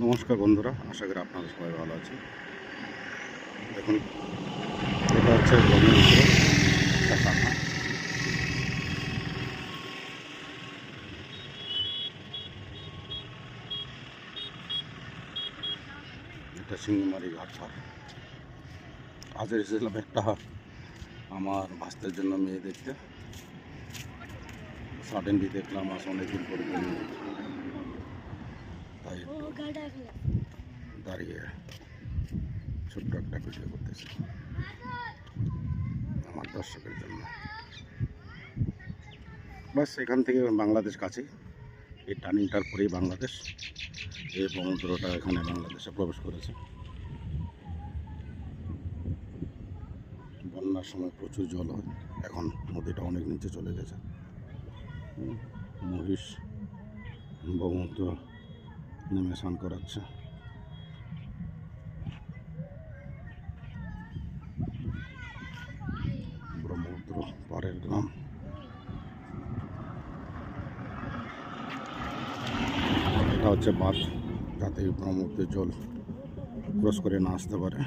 নমস্কার বন্ধুরা, আশা করি আপনারা সবাই ভালো আছেন। দেখুন, এটা হচ্ছে ব্রহ্মপুত্র শাখা। এটা সিঙ্গিমারি ঘাট পার। আজ এসেছিলাম একটা আমার ভাস্তের জন্য মেয়ে দেখতে। সাডেনলি দেখলাম আজ অনেকদিন পরে তাই দাঁড়িয়ে ছোট্ট একটা ভিডিও করতেছি আমার দর্শকের জন্য। বাস এখান থেকে বাংলাদেশ কাছেই, এই টার্নিংটার পরেই বাংলাদেশ। এই সমুদ্রটা এখানে বাংলাদেশে প্রবেশ করেছে। বন্যার সময় প্রচুর জল হয়, এখন নদীটা অনেক নিচে চলে গেছে। মহিষ ব্রহ্মপুত্র নেমে স্নান করাচ্ছে। ব্রহ্মপুত্র পাড়ের গ্রাম। এটা হচ্ছে বাঁধ, যাতে ব্রহ্মপুত্রের জল ক্রস করে না আসতে পারে।